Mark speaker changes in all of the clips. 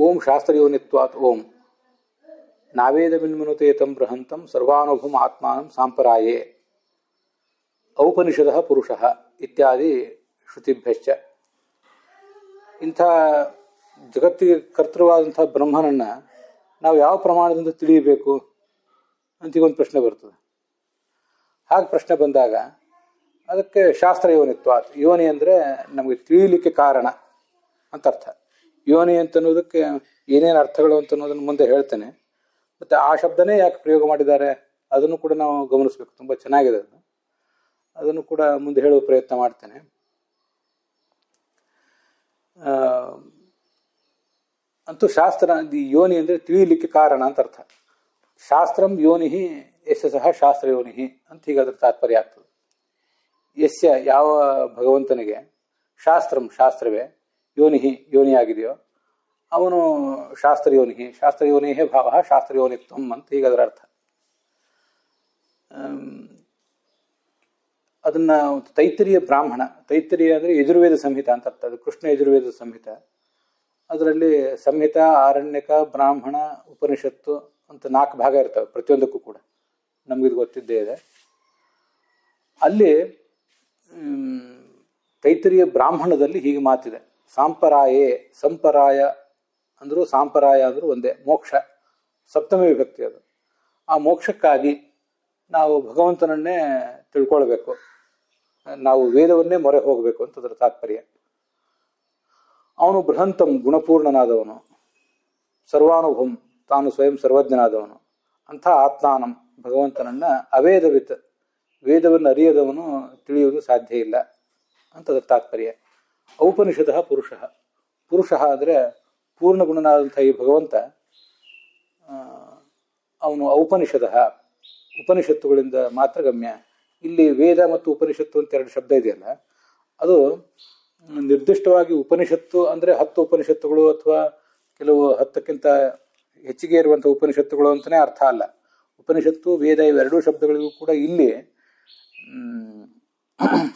Speaker 1: ಓಂ ಶಾಸ್ತ್ರಯೋನಿತ್ವಾತ್ ಓಂ ನಾವೇದ ಬಿನ್ಮನುತೇತಂ ಬೃಹಂತಂ ಸರ್ವಾನುಭಂ ಆತ್ಮಾನಂ ಸಾಂಪರಾಯೇ ಔಪನಿಷದಃ ಪುರುಷಃ ಇತ್ಯಾದಿ ಶ್ರುತಿಭ್ಯಶ್ಚ. ಇಂಥ ಜಗತ್ತಿಗೆ ಕರ್ತೃವಾದಂಥ ಬ್ರಹ್ಮನನ್ನು ನಾವು ಯಾವ ಪ್ರಮಾಣದಿಂದ ತಿಳಿಯಬೇಕು ಅಂತೀಗೊಂದು ಪ್ರಶ್ನೆ ಬರ್ತದೆ. ಹಾಗೆ ಪ್ರಶ್ನೆ ಬಂದಾಗ ಅದಕ್ಕೆ ಶಾಸ್ತ್ರ ಯೋನಿತ್ವಾತ್, ಯೋನಿ ಅಂದರೆ ನಮಗೆ ತಿಳಿಯಲಿಕ್ಕೆ ಕಾರಣ ಅಂತ ಅರ್ಥ. ಯೋನಿ ಅಂತನ್ನೋದಕ್ಕೆ ಏನೇನು ಅರ್ಥಗಳು ಅಂತ ಅನ್ನೋದನ್ನು ಮುಂದೆ ಹೇಳ್ತೇನೆ. ಮತ್ತು ಆ ಶಬ್ದನೇ ಯಾಕೆ ಪ್ರಯೋಗ ಮಾಡಿದ್ದಾರೆ ಅದನ್ನು ಕೂಡ ನಾವು ಗಮನಿಸಬೇಕು. ತುಂಬ ಚೆನ್ನಾಗಿದೆ ಅದು, ಅದನ್ನು ಕೂಡ ಮುಂದೆ ಹೇಳುವ ಪ್ರಯತ್ನ ಮಾಡ್ತೇನೆ. ಅಂತೂ ಶಾಸ್ತ್ರ ಯೋನಿ ಅಂದರೆ ತಿಳಿಯಲಿಕ್ಕೆ ಕಾರಣ ಅಂತ ಅರ್ಥ. ಶಾಸ್ತ್ರಂ ಯೋನಿ ಯಶ ಸಹ ಶಾಸ್ತ್ರ ಯೋನಿ ಅಂತ ಹೀಗೆ ಅದರ ತಾತ್ಪರ್ಯ ಆಗ್ತದೆ. ಯಸ್ಯ ಯಾವ ಭಗವಂತನಿಗೆ ಶಾಸ್ತ್ರಂ ಶಾಸ್ತ್ರವೇ ಯೋನಿ ಯೋನಿಯಾಗಿದೆಯೋ ಅವನು ಶಾಸ್ತ್ರ ಯೋನಿ, ಶಾಸ್ತ್ರ ಯೋನಿ ಭಾವ ಶಾಸ್ತ್ರ ಯೋನಿತ್ವಂ ಅಂತ ಹೀಗೆ ಅದರ ಅರ್ಥ. ಅದನ್ನ ತೈತ್ತರೀಯ ಬ್ರಾಹ್ಮಣ, ತೈತ್ತರೀಯ ಅಂದರೆ ಯಜುರ್ವೇದ ಸಂಹಿತ ಅಂತ ಅರ್ಥ. ಅದು ಕೃಷ್ಣ ಯಜುರ್ವೇದ ಸಂಹಿತ. ಅದರಲ್ಲಿ ಸಂಹಿತ, ಆರಣ್ಯಕ, ಬ್ರಾಹ್ಮಣ, ಉಪನಿಷತ್ತು ಅಂತ 4 ಭಾಗ ಇರ್ತವೆ ಪ್ರತಿಯೊಂದಕ್ಕೂ ಕೂಡ, ನಮಗಿದು ಗೊತ್ತಿದ್ದೇ ಇದೆ. ಅಲ್ಲಿ ತೈತ್ತರೀಯ ಬ್ರಾಹ್ಮಣದಲ್ಲಿ ಹೀಗೆ ಮಾತಿದೆ, ಸಾಂಪರಾಯೇ, ಸಂಪರಾಯ ಅಂದರೂ ಸಾಂಪರಾಯ ಅಂದರೂ ಒಂದೇ, ಮೋಕ್ಷ ಸಪ್ತಮಿ ವಿಭಕ್ತಿ ಅದು. ಆ ಮೋಕ್ಷಕ್ಕಾಗಿ ನಾವು ಭಗವಂತನನ್ನೇ ತಿಳ್ಕೊಳ್ಬೇಕು, ನಾವು ವೇದವನ್ನೇ ಮೊರೆ ಹೋಗಬೇಕು ಅಂತ ಅದರ ತಾತ್ಪರ್ಯ. ಅವನು ಬೃಹಂತಂ ಗುಣಪೂರ್ಣನಾದವನು, ಸರ್ವಾನುಭಂ ತಾನು ಸ್ವಯಂ ಸರ್ವಜ್ಞನಾದವನು, ಅಂಥ ಆತ್ಮಾನಂ ಭಗವಂತನನ್ನ ಅವೇದವಿತ್ ವೇದವನ್ನು ಅರಿಯದವನು ತಿಳಿಯುವುದು ಸಾಧ್ಯ ಇಲ್ಲ ಅಂತ ಅದರ ತಾತ್ಪರ್ಯ. ಔಪನಿಷದಃ ಪುರುಷಃ, ಪುರುಷಃ ಅಂದರೆ ಪೂರ್ಣ ಗುಣನಾದಂಥ ಈ ಭಗವಂತ ಅವನು ಔಪನಿಷದಃ ಉಪನಿಷತ್ತುಗಳಿಂದ ಮಾತ್ರ ಗಮ್ಯ. ಇಲ್ಲಿ ವೇದ ಮತ್ತು ಉಪನಿಷತ್ತು ಅಂತ 2 ಶಬ್ದ ಇದೆಯಲ್ಲ, ಅದು ನಿರ್ದಿಷ್ಟವಾಗಿ ಉಪನಿಷತ್ತು ಅಂದರೆ 10 ಉಪನಿಷತ್ತುಗಳು ಅಥವಾ ಕೆಲವು 10ಕ್ಕಿಂತ ಹೆಚ್ಚಿಗೆ ಇರುವಂಥ ಉಪನಿಷತ್ತುಗಳು ಅಂತಲೇ ಅರ್ಥ ಅಲ್ಲ. ಉಪನಿಷತ್ತು ವೇದ ಇವೆರಡೂ ಶಬ್ದಗಳಿಗೂ ಕೂಡ ಇಲ್ಲಿ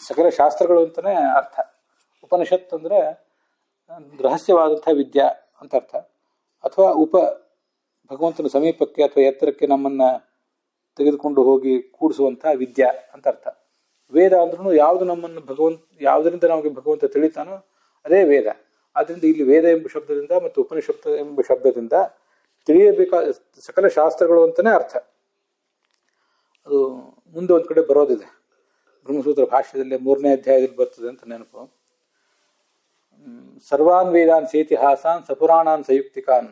Speaker 1: ಸಕಲ ಶಾಸ್ತ್ರಗಳು ಅಂತಲೇ ಅರ್ಥ. ಉಪನಿಷತ್ ಅಂದರೆ ರಹಸ್ಯವಾದಂಥ ವಿದ್ಯಾ ಅಂತ ಅರ್ಥ, ಅಥವಾ ಭಗವಂತನ ಸಮೀಪಕ್ಕೆ ಅಥವಾ ಎತ್ತರಕ್ಕೆ ನಮ್ಮನ್ನು ತೆಗೆದುಕೊಂಡು ಹೋಗಿ ಕೂಡಿಸುವಂಥ ವಿದ್ಯಾ ಅಂತ ಅರ್ಥ. ವೇದ ಅಂದ್ರೂ ಯಾವುದು ನಮ್ಮನ್ನು ಯಾವುದರಿಂದ ನಮಗೆ ಭಗವಂತ ತಿಳಿತಾನೋ ಅದೇ ವೇದ. ಆದ್ದರಿಂದ ಇಲ್ಲಿ ವೇದ ಎಂಬ ಶಬ್ದದಿಂದ ಮತ್ತು ಉಪನಿಷತ್ತು ಎಂಬ ಶಬ್ದದಿಂದ ತಿಳಿಯಬೇಕಾದ ಸಕಲ ಶಾಸ್ತ್ರಗಳು ಅಂತಲೇ ಅರ್ಥ. ಅದು ಮುಂದೆ ಒಂದು ಕಡೆ ಬರೋದಿದೆ, ಬ್ರಹ್ಮಸೂತ್ರ ಭಾಷ್ಯದಲ್ಲಿ 3ನೇ ಅಧ್ಯಾಯದಲ್ಲಿ ಬರ್ತದೆ ಅಂತ ನೆನಪು. ಸರ್ವಾನ್ ವೇದಾನ್ ಸೇತಿಹಾಸಾನ್ ಸಪುರಾಣಾನ್ ಸಂಯುಕ್ತಿಕಾನ್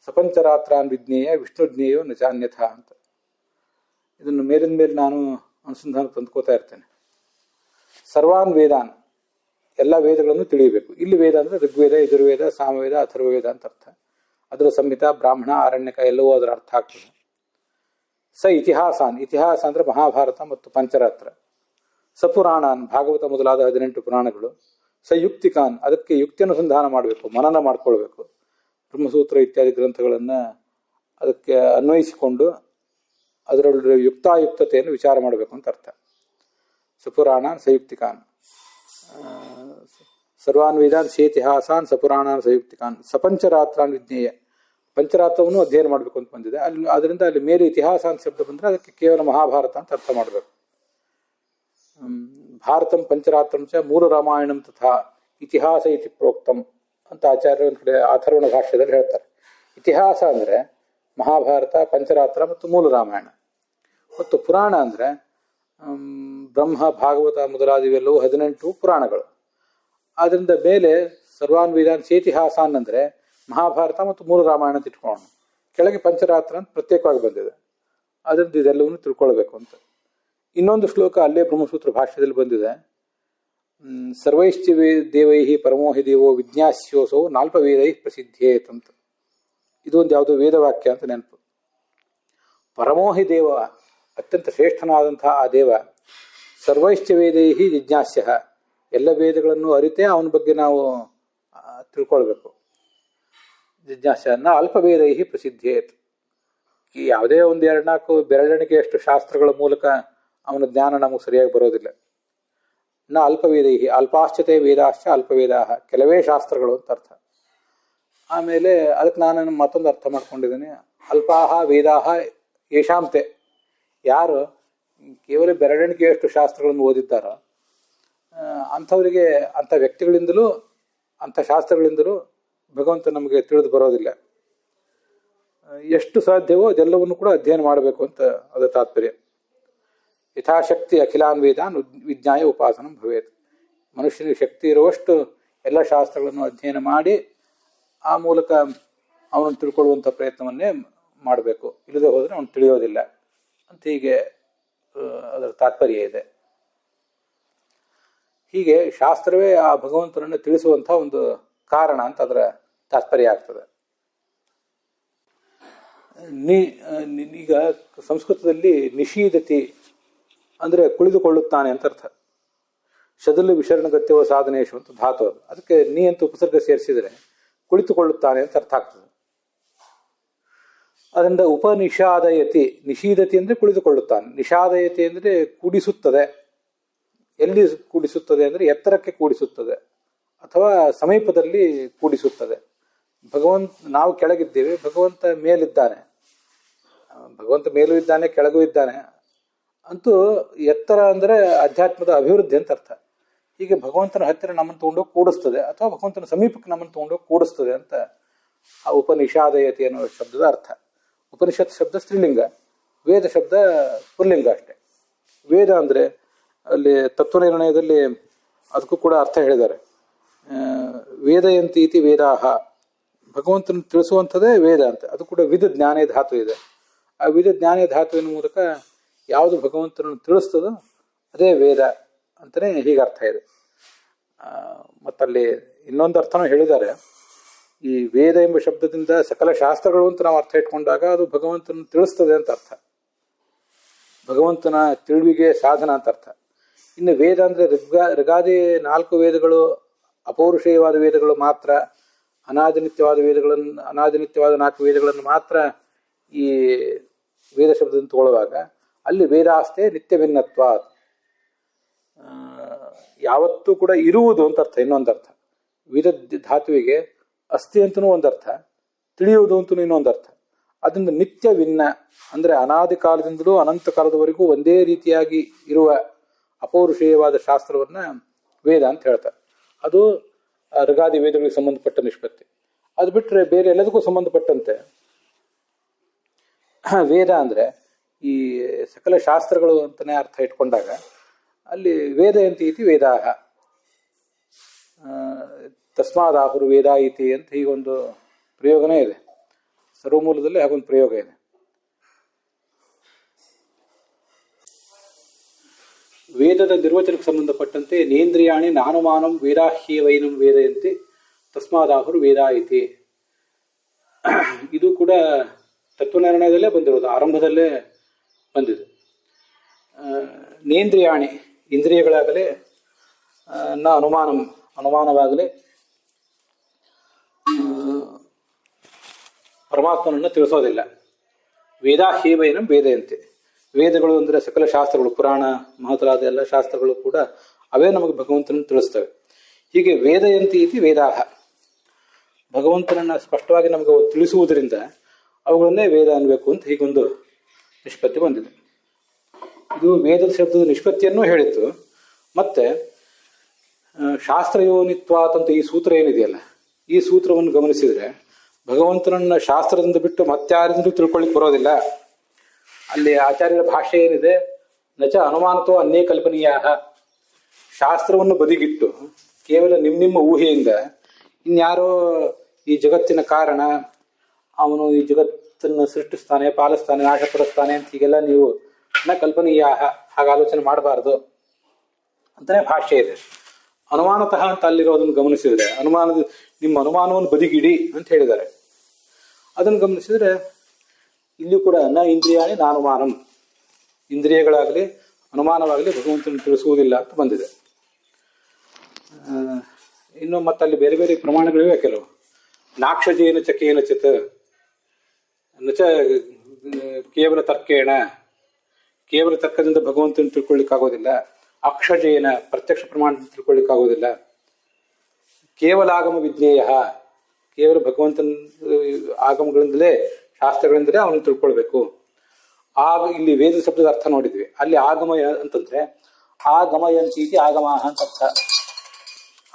Speaker 1: ಸಪಂಚರಾತ್ರಾನ್ ವಿಜ್ಞೇಯ ವಿಷ್ಣುಜ್ಞೇಯೋ ನಚಾನ್ಯಥ ಅಂತ. ಇದನ್ನು ಮೇಲಿನ ಮೇಲೆ ನಾನು ಅನುಸಂಧಾನ ತಂದುಕೋತಾ ಇರ್ತೇನೆ. ಸರ್ವಾನ್ ವೇದಾನ್, ಎಲ್ಲ ವೇದಗಳನ್ನು ತಿಳಿಯಬೇಕು. ಇಲ್ಲಿ ವೇದ ಅಂದರೆ ಋಗ್ವೇದ, ಯಜುರ್ವೇದ, ಸಾಮವೇದ, ಅಥರ್ವವೇದ ಅಂತ ಅರ್ಥ. ಅದರ ಸಂಹಿತ, ಬ್ರಾಹ್ಮಣ, ಆರಣ್ಯಕ ಎಲ್ಲವೂ ಅದರ ಅರ್ಥ ಆಗ್ತದೆ. ಸ ಇತಿಹಾಸಾನ್, ಇತಿಹಾಸ ಅಂದರೆ ಮಹಾಭಾರತ ಮತ್ತು ಪಂಚರಾತ್ರ. ಸಪುರಾಣಾನ್, ಭಾಗವತ ಮೊದಲಾದ 18 ಪುರಾಣಗಳು. ಯುಕ್ತಿಕಾನ್, ಅದಕ್ಕೆ ಯುಕ್ತಿ ಅನುಸಂಧಾನ ಮಾಡಬೇಕು, ಮನನ ಮಾಡ್ಕೊಳ್ಬೇಕು. ಬ್ರಹ್ಮಸೂತ್ರ ಇತ್ಯಾದಿ ಗ್ರಂಥಗಳನ್ನು ಅದಕ್ಕೆ ಅನ್ವಯಿಸಿಕೊಂಡು ಅದರಲ್ಲಿ ಯುಕ್ತಾಯುಕ್ತತೆಯನ್ನು ವಿಚಾರ ಮಾಡಬೇಕು ಅಂತ ಅರ್ಥ. ಸಪುರಾಣಾನ್ ಸಯುಕ್ತಿಕಾನ್, ಸರ್ವಾನ್ ವೇದಾನ್ ಸೇತಿಹಾಸಾನ್ ಸಪುರಾಣಾನ್ ಸಯುಕ್ತಿಕಾನ್ ಸಪಂಚರಾತ್ರಾನ್ ವಿಜ್ಞೇಯ, ಪಂಚರಾತ್ರವನ್ನು ಅಧ್ಯಯನ ಮಾಡಬೇಕು ಅಂತ ಬಂದಿದೆ. ಅದರಿಂದ ಅಲ್ಲಿ ಮೇಲೆ ಇತಿಹಾಸ ಅಂತ ಶಬ್ದ ಬಂದರೆ ಅದಕ್ಕೆ ಕೇವಲ ಮಹಾಭಾರತ ಅಂತ ಅರ್ಥ ಮಾಡಬೇಕು. ಭಾರತಂ ಪಂಚರಾತ್ರಂ ಚ ಮೂಲ ರಾಮಾಯಣಂ ತಥಾ ಇತಿಹಾಸ ಇತಿ ಪ್ರೋಕ್ತಂ ಅಂತ ಆಚಾರ್ಯ ಒಂದು ಕಡೆ ಅಥರ್ವಣ ಭಾಷ್ಯದಲ್ಲಿ ಹೇಳ್ತಾರೆ. ಇತಿಹಾಸ ಅಂದರೆ ಮಹಾಭಾರತ, ಪಂಚರಾತ್ರ ಮತ್ತು ಮೂಲ ರಾಮಾಯಣ. ಮತ್ತು ಪುರಾಣ ಅಂದರೆ ಬ್ರಹ್ಮ, ಭಾಗವತ ಮೊದಲಾದವೆಲ್ಲವೂ 18 ಪುರಾಣಗಳು. ಆದ್ದರಿಂದ ಮೇಲೆ ಸರ್ವಾನ್ ವೇದಾನ್ ಸೇತಿಹಾಸಾನ್ ಅಂದರೆ ಮಹಾಭಾರತ ಮತ್ತು ಮೂಲ ರಾಮಾಯಣ ಅಂತ ಇಟ್ಕೊಳ್ಳೋಣ. ಕೆಳಗೆ ಪಂಚರಾತ್ರ ಅಂತ ಪ್ರತ್ಯೇಕವಾಗಿ ಬಂದಿದೆ. ಅದರಿಂದ ಇದೆಲ್ಲವನ್ನು ತಿಳ್ಕೊಳ್ಬೇಕು ಅಂತ. ಇನ್ನೊಂದು ಶ್ಲೋಕ ಅಲ್ಲೇ ಬ್ರಹ್ಮಸೂತ್ರ ಭಾಷ್ಯದಲ್ಲಿ ಬಂದಿದೆ. ಸರ್ವೈಶ್ಚ ದೇವೈ ಪರಮೋಹಿ ದೇವೋ ವಿಜ್ಞಾಸ್ಯೋಸೋ ನಾಲ್ಪವೇದೈ ಪ್ರಸಿದ್ಧೇತ್ ಅಂತ. ಇದೊಂದು ಯಾವುದೋ ವೇದವಾಕ್ಯ ಅಂತ ನೆನಪು. ಪರಮೋಹಿ ದೇವ, ಅತ್ಯಂತ ಶ್ರೇಷ್ಠನಾದಂತಹ ಆ ದೇವ, ಸರ್ವೈಶ್ಚ ವೇದೈ ಜಿಜ್ಞಾಸ್ಯ, ಎಲ್ಲ ವೇದಗಳನ್ನು ಅರಿತೇ ಅವನ ಬಗ್ಗೆ ನಾವು ತಿಳ್ಕೊಳ್ಬೇಕು. ಜಿಜ್ಞಾಸ್ಯನ್ನ ಅಲ್ಪವೇದೈ ಪ್ರಸಿದ್ಧೇತ್. ಈ ಯಾವುದೇ ಒಂದು 2-4 ಬೆರಳೆಣಿಕೆಯಷ್ಟು ಶಾಸ್ತ್ರಗಳ ಮೂಲಕ ಅವನ ಜ್ಞಾನ ನಮಗೆ ಸರಿಯಾಗಿ ಬರೋದಿಲ್ಲ. ಅಲ್ಪವೇದೈ, ಅಲ್ಪಾಶ್ಚತೆ ವೇದಾಶ್ಚ ಅಲ್ಪವೇದಾ, ಕೆಲವೇ ಶಾಸ್ತ್ರಗಳು ಅಂತ ಅರ್ಥ. ಆಮೇಲೆ ಅದಕ್ಕೆ ನಾನು ಮತ್ತೊಂದು ಅರ್ಥ ಮಾಡ್ಕೊಂಡಿದ್ದೀನಿ, ಅಲ್ಪಾಹ ವೇದಾಹ ಯಶಾಂತೆ, ಯಾರು ಕೇವಲ ಬೆರಳೆಣಿಕೆಯಷ್ಟು ಶಾಸ್ತ್ರಗಳನ್ನು ಓದಿದ್ದಾರೋ ಅಂಥವರಿಗೆ, ಅಂಥ ವ್ಯಕ್ತಿಗಳಿಂದಲೂ ಅಂಥ ಶಾಸ್ತ್ರಗಳಿಂದಲೂ ಭಗವಂತ ನಮಗೆ ತಿಳಿದು ಬರೋದಿಲ್ಲ. ಎಷ್ಟು ಸಾಧ್ಯವೋ ಅದೆಲ್ಲವನ್ನು ಕೂಡ ಅಧ್ಯಯನ ಮಾಡಬೇಕು ಅಂತ ಅದರ ತಾತ್ಪರ್ಯ. ಯಥಾಶಕ್ತಿ ಅಖಿಲಾನ್ ವೇದಾನ್ ವಿಜ್ಞಾಯ ಉಪಾಸನ ಭವೇತ್. ಮನುಷ್ಯನಿಗೆ ಶಕ್ತಿ ಇರುವಷ್ಟು ಎಲ್ಲ ಶಾಸ್ತ್ರಗಳನ್ನು ಅಧ್ಯಯನ ಮಾಡಿ ಆ ಮೂಲಕ ಅವನು ತಿಳ್ಕೊಳ್ಳುವಂಥ ಪ್ರಯತ್ನವನ್ನೇ ಮಾಡಬೇಕು. ಇಲ್ಲದೆ ಹೋದರೆ ಅವನು ತಿಳಿಯೋದಿಲ್ಲ ಅಂತ ಹೀಗೆ ಅದರ ತಾತ್ಪರ್ಯ ಇದೆ. ಹೀಗೆ ಶಾಸ್ತ್ರವೇ ಆ ಭಗವಂತನನ್ನು ತಿಳಿಸುವಂಥ ಒಂದು ಕಾರಣ ಅಂತ ಅದರ ತಾತ್ಪರ್ಯ ಆಗ್ತದೆ. ಈಗ ಸಂಸ್ಕೃತದಲ್ಲಿ ನಿಷೀದತಿ ಅಂದರೆ ಕುಳಿತುಕೊಳ್ಳುತ್ತಾನೆ ಅಂತ ಅರ್ಥ. ಶದಲು ವಿಶರಣಗತ್ಯವ ಸಾಧನೇಶು ಅಂತ ಧಾತು ಅದು. ಅದಕ್ಕೆ ನೀ ಅಂತ ಉಪಸರ್ಗ ಸೇರಿಸಿದರೆ ಕುಳಿತುಕೊಳ್ಳುತ್ತಾನೆ ಅಂತ ಅರ್ಥ ಆಗ್ತದೆ. ಅದರಿಂದ ಉಪನಿಷಾದಯತಿ, ನಿಷೀದತಿ ಅಂದರೆ ಕುಳಿತುಕೊಳ್ಳುತ್ತಾನೆ, ನಿಷಾದಯತಿ ಅಂದರೆ ಕೂಡಿಸುತ್ತದೆ. ಎಲ್ಲಿ ಕೂಡಿಸುತ್ತದೆ ಅಂದರೆ ಎತ್ತರಕ್ಕೆ ಕೂಡಿಸುತ್ತದೆ ಅಥವಾ ಸಮೀಪದಲ್ಲಿ ಕೂಡಿಸುತ್ತದೆ. ನಾವು ಕೆಳಗಿದ್ದೇವೆ, ಭಗವಂತ ಮೇಲಿದ್ದಾನೆ. ಭಗವಂತ ಮೇಲೂ ಇದ್ದಾನೆ, ಕೆಳಗೂ ಇದ್ದಾನೆ. ಅಂತೂ ಎತ್ತರ ಅಂದರೆ ಅಧ್ಯಾತ್ಮದ ಅಭಿವೃದ್ಧಿ ಅಂತ ಅರ್ಥ. ಹೀಗೆ ಭಗವಂತನ ಹತ್ತಿರ ನಮ್ಮನ್ನು ತಗೊಂಡೋಗಿ ಕೂಡಿಸ್ತದೆ ಅಥವಾ ಭಗವಂತನ ಸಮೀಪಕ್ಕೆ ನಮ್ಮನ್ನು ತಗೊಂಡೋಗಿ ಕೂಡಿಸ್ತದೆ ಅಂತ ಆ ಉಪನಿಷಾದಯತಿ ಅನ್ನೋ ಶಬ್ದದ ಅರ್ಥ. ಉಪನಿಷತ್ ಶಬ್ದ ಸ್ತ್ರೀಲಿಂಗ, ವೇದ ಶಬ್ದ ಪುಲ್ಲಿಂಗ ಅಷ್ಟೆ. ವೇದ ಅಂದರೆ ಅಲ್ಲಿ ತತ್ವನಿರ್ಣಯದಲ್ಲಿ ಅದಕ್ಕೂ ಕೂಡ ಅರ್ಥ ಹೇಳಿದ್ದಾರೆ. ವೇದಯಂತಿ ಇತಿ ವೇದಾಹ, ಭಗವಂತನ ತಿಳಿಸುವಂಥದ್ದೇ ವೇದ ಅಂತ. ಅದು ಕೂಡ ವಿಧ ಜ್ಞಾನೇ ಧಾತು ಇದೆ. ಆ ವಿಧ ಜ್ಞಾನೇ ಧಾತುವಿನ ಮೂಲಕ ಯಾವುದು ಭಗವಂತನನ್ನು ತಿಳಿಸ್ತದೋ ಅದೇ ವೇದ ಅಂತಲೇ ಹೀಗೆ ಅರ್ಥ ಇದೆ. ಮತ್ತಲ್ಲಿ ಇನ್ನೊಂದು ಅರ್ಥನೂ ಹೇಳಿದ್ದಾರೆ. ಈ ವೇದ ಎಂಬ ಶಬ್ದದಿಂದ ಸಕಲ ಶಾಸ್ತ್ರಗಳು ಅಂತ ನಾವು ಅರ್ಥ ಇಟ್ಕೊಂಡಾಗ ಅದು ಭಗವಂತನ ತಿಳಿಸ್ತದೆ ಅಂತ ಅರ್ಥ, ಭಗವಂತನ ತಿಳಿವಿಗೆ ಸಾಧನ ಅಂತ ಅರ್ಥ. ಇನ್ನು ವೇದ ಅಂದರೆ ಋಗಾದಿ 4 ವೇದಗಳು ಅಪೌರುಷೇಯವಾದ ವೇದಗಳು ಮಾತ್ರ, ಅನಾದಿನಿತ್ಯವಾದ 4 ವೇದಗಳನ್ನು ಮಾತ್ರ ಈ ವೇದ ಶಬ್ದದಿಂದ ತಗೊಳ್ಳುವಾಗ ಅಲ್ಲಿ ವೇದಾಸ್ತೆ ನಿತ್ಯ ಭಿನ್ನತ್ವ, ಯಾವತ್ತೂ ಕೂಡ ಇರುವುದು ಅಂತ ಅರ್ಥ. ಇನ್ನೊಂದು ಅರ್ಥ ವೇದ ಧಾತುವಿಗೆ ಅಸ್ಥಿ ಅಂತನೂ ಒಂದು ಅರ್ಥ, ತಿಳಿಯುವುದು ಅಂತನೂ ಇನ್ನೊಂದು ಅರ್ಥ. ಅದರಿಂದ ನಿತ್ಯ ಭಿನ್ನ ಅಂದರೆ ಅನಾದಿ ಕಾಲದಿಂದಲೂ ಅನಂತ ಕಾಲದವರೆಗೂ ಒಂದೇ ರೀತಿಯಾಗಿ ಇರುವ ಅಪೌರುಷೇಯವಾದ ಶಾಸ್ತ್ರವನ್ನ ವೇದ ಅಂತ ಹೇಳ್ತಾರೆ. ಅದು ಋಗಾದಿ ವೇದಗಳಿಗೆ ಸಂಬಂಧಪಟ್ಟ ನಿಷ್ಪತ್ತಿ. ಅದು ಬಿಟ್ಟರೆ ಬೇರೆ ಎಲ್ಲದಕ್ಕೂ ಸಂಬಂಧಪಟ್ಟಂತೆ ವೇದ ಅಂದರೆ ಈ ಸಕಲ ಶಾಸ್ತ್ರಗಳು ಅಂತಲೇ ಅರ್ಥ ಇಟ್ಕೊಂಡಾಗ ಅಲ್ಲಿ ವೇದಯಂತಿ ಇತಿ ವೇದಾಹ, ತಸ್ಮಾದಾಹುರು ವೇದ ಇತಿ ಅಂತ ಹೀಗೊಂದು ಪ್ರಯೋಗನೇ ಇದೆ. ಸರ್ವಮೂಲದಲ್ಲಿ ಹಾಗೊಂದು ಪ್ರಯೋಗ ಇದೆ. ವೇದದ ನಿರ್ವಚನಕ್ಕೆ ಸಂಬಂಧಪಟ್ಟಂತೆ ನೇಂದ್ರಿಯಾಣಿ ನಾನುಮಾನಂ ವೇದಾಹ್ಯವೈನಂ ವೇದಯಂತಿ ತಸ್ಮಾದಾಹುರು ವೇದ ಇತಿ. ಇದು ಕೂಡ ತತ್ವನಿರ್ಣಯದಲ್ಲೇ ಬಂದಿರೋದು, ಆರಂಭದಲ್ಲೇ ಬಂದಿದೆ. ನೇಂದ್ರಿಯಾಣಿ ಇಂದ್ರಿಯಗಳಾಗಲೇ ಅನುಮಾನವಾಗಲೇ ಪರಮಾತ್ಮನನ್ನು ತಿಳಿಸೋದಿಲ್ಲ. ವೇದಾಹ್ಯವೈನಂ ವೇದಯಂತಿ, ವೇದಗಳು ಅಂದರೆ ಸಕಲ ಶಾಸ್ತ್ರಗಳು, ಪುರಾಣ ಮಹತ್ತರಾದ ಎಲ್ಲ ಶಾಸ್ತ್ರಗಳು ಕೂಡ ಅವೇ ನಮಗೆ ಭಗವಂತನನ್ನು ತಿಳಿಸ್ತವೆ. ಹೀಗೆ ವೇದಯಂತಿ ಇತಿ ವೇದಾಹ, ಭಗವಂತನನ್ನು ಸ್ಪಷ್ಟವಾಗಿ ನಮಗೆ ತಿಳಿಸುವುದರಿಂದ ಅವುಗಳನ್ನೇ ವೇದ ಅನ್ಬೇಕು ಅಂತ ಹೀಗೊಂದು ನಿಷ್ಪತ್ತಿ ಬಂದಿದೆ. ಇದು ವೇದದ ಶಬ್ದದ ನಿಷ್ಪತ್ತಿಯನ್ನೂ ಹೇಳಿತ್ತು. ಮತ್ತೆ ಶಾಸ್ತ್ರಯೋನಿತ್ವಾತ್ ಅಂತ ಈ ಸೂತ್ರ ಏನಿದೆಯಲ್ಲ, ಈ ಸೂತ್ರವನ್ನು ಗಮನಿಸಿದರೆ ಭಗವಂತನನ್ನ ಶಾಸ್ತ್ರದಿಂದ ಬಿಟ್ಟು ಮತ್ತಾರಿಂದಲೂ ತಿಳ್ಕೊಳ್ಳಿಕ್ಕೆ ಬರೋದಿಲ್ಲ. ಅಲ್ಲಿ ಆಚಾರ್ಯರ ಭಾಷೆ ಏನಿದೆ, ನಚ ಅನುಮಾನತೋ ಅನ್ಯೇ ಕಲ್ಪನೀಯ, ಶಾಸ್ತ್ರವನ್ನು ಬದಿಗಿಟ್ಟು ಕೇವಲ ನಿಮ್ಮ ಊಹೆಯಿಂದ ಇನ್ಯಾರೋ ಈ ಜಗತ್ತಿನ ಕಾರಣ, ಅವನು ಈ ಜಗತ್ತನ್ನು ಸೃಷ್ಟಿಸ್ತಾನೆ, ಪಾಲಿಸ್ತಾನೆ, ನಾಶಪಡಿಸ್ತಾನೆ ಅಂತ ಹೀಗೆಲ್ಲ ನೀವು ಕಲ್ಪನೀಯ ಹಾಗೆ ಆಲೋಚನೆ ಮಾಡಬಾರ್ದು ಅಂತಾನೆ ಭಾಷ್ಯ ಇದೆ. ಅನುಮಾನತಃ ಅಂತ ಅಲ್ಲಿರೋದನ್ನು ಗಮನಿಸಿದರೆ ನಿಮ್ಮ ಅನುಮಾನವನ್ನು ಬದಿಗಿಡಿ ಅಂತ ಹೇಳಿದ್ದಾರೆ. ಅದನ್ನು ಗಮನಿಸಿದರೆ ಇಲ್ಲಿ ಕೂಡ ನ ಇಂದ್ರಿಯಾಣಿ ನಾನುಮಾನಂ, ಇಂದ್ರಿಯಗಳಾಗಲಿ ಅನುಮಾನವಾಗಲಿ ಭಗವಂತನ ತಿಳಿಸುವುದಿಲ್ಲ ಅಂತ ಬಂದಿದೆ. ಇನ್ನು ಮತ್ತಲ್ಲಿ ಬೇರೆ ಬೇರೆ ಪ್ರಮಾಣಗಳಿವೆ ಕೆಲವು. ನಾಕ್ಷಜೇನ ಚ ಕೇನಚಿತ್ ನಚ ಕೇವಲ ತರ್ಕೇಣ, ಕೇವಲ ತರ್ಕದಿಂದ ಭಗವಂತನ ತಿಳ್ಕೊಳ್ಳಿಕ್ಕಾಗೋದಿಲ್ಲ. ಅಕ್ಷಜೇನ ಪ್ರತ್ಯಕ್ಷ ಪ್ರಮಾಣದಿಂದ ತಿಳ್ಕೊಳ್ಳಿಕ್ಕಾಗೋದಿಲ್ಲ. ಕೇವಲಾಗಮ ವಿಜ್ಞೇಯ, ಕೇವಲ ಭಗವಂತನ ಆಗಮಗಳಿಂದಲೇ ಶಾಸ್ತ್ರಗಳಿಂದಲೇ ಅವನು ತಿಳ್ಕೊಳ್ಬೇಕು. ಆಗ ಇಲ್ಲಿ ವೇದ ಶಬ್ದದ ಅರ್ಥ ನೋಡಿದ್ವಿ. ಅಲ್ಲಿ ಆಗಮ ಅಂತಂದ್ರೆ ಆಗಮಯಂತೀತಿ ಆಗಮಾಹ ಅಂತ ಅರ್ಥ.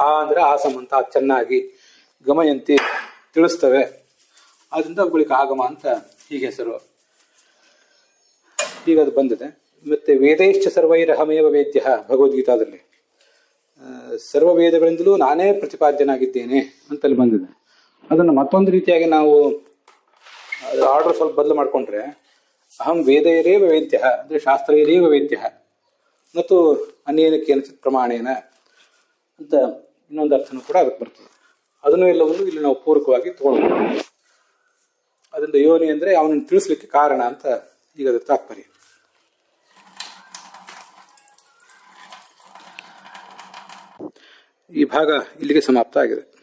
Speaker 1: ಆ ಅಂದ್ರೆ ಆಸಮ ಅಂತ ಚೆನ್ನಾಗಿ, ಗಮಯಂತಿ ತಿಳಿಸ್ತವೆ, ಆದ್ರಿಂದ ಅವುಗಳಿಗೆ ಆಗಮ ಅಂತ ಹೀಗೆ ಹೆಸರು. ಈಗ ಅದು ಬಂದಿದೆ. ಮತ್ತೆ ವೇದೈಶ್ಚ ಸರ್ವೈರಹಮೇವ ವೇದ್ಯ ಭಗವದ್ಗೀತಾದಲ್ಲಿ ಸರ್ವ ವೇದಗಳಿಂದಲೂ ನಾನೇ ಪ್ರತಿಪಾದ್ಯನಾಗಿದ್ದೇನೆ ಅಂತಲ್ಲಿ ಬಂದಿದೆ. ಅದನ್ನು ಮತ್ತೊಂದು ರೀತಿಯಾಗಿ ನಾವು ಆರ್ಡರ್ ಸ್ವಲ್ಪ ಬದಲು ಮಾಡಿಕೊಂಡ್ರೆ ಅಹಂ ವೇದೈರೇವ ವೇದ್ಯ ಅಂದ್ರೆ ಶಾಸ್ತ್ರೈರೇವ ವೇದ್ಯ ಮತ್ತು ಅನೇನ ಕೇನಚಿತ್ ಪ್ರಮಾಣೇನ ಅಂತ ಇನ್ನೊಂದು ಅರ್ಥನೂ ಕೂಡ ಅದಕ್ಕೆ ಬರ್ತದೆ. ಅದನ್ನು ಎಲ್ಲವನ್ನು ಇಲ್ಲಿ ನಾವು ಪೂರಕವಾಗಿ ತಗೊಳ್ಬೋದು. ಅದರಿಂದ ಯೋನಿ ಅಂದ್ರೆ ಅವನನ್ನು ತಿಳಿಸ್ಲಿಕ್ಕೆ ಕಾರಣ ಅಂತ ಈಗ ಅದರ ತಾತ್ಪರ್ಯ. ಈ ಭಾಗ ಇಲ್ಲಿಗೆ ಸಮಾಪ್ತ ಆಗಿದೆ.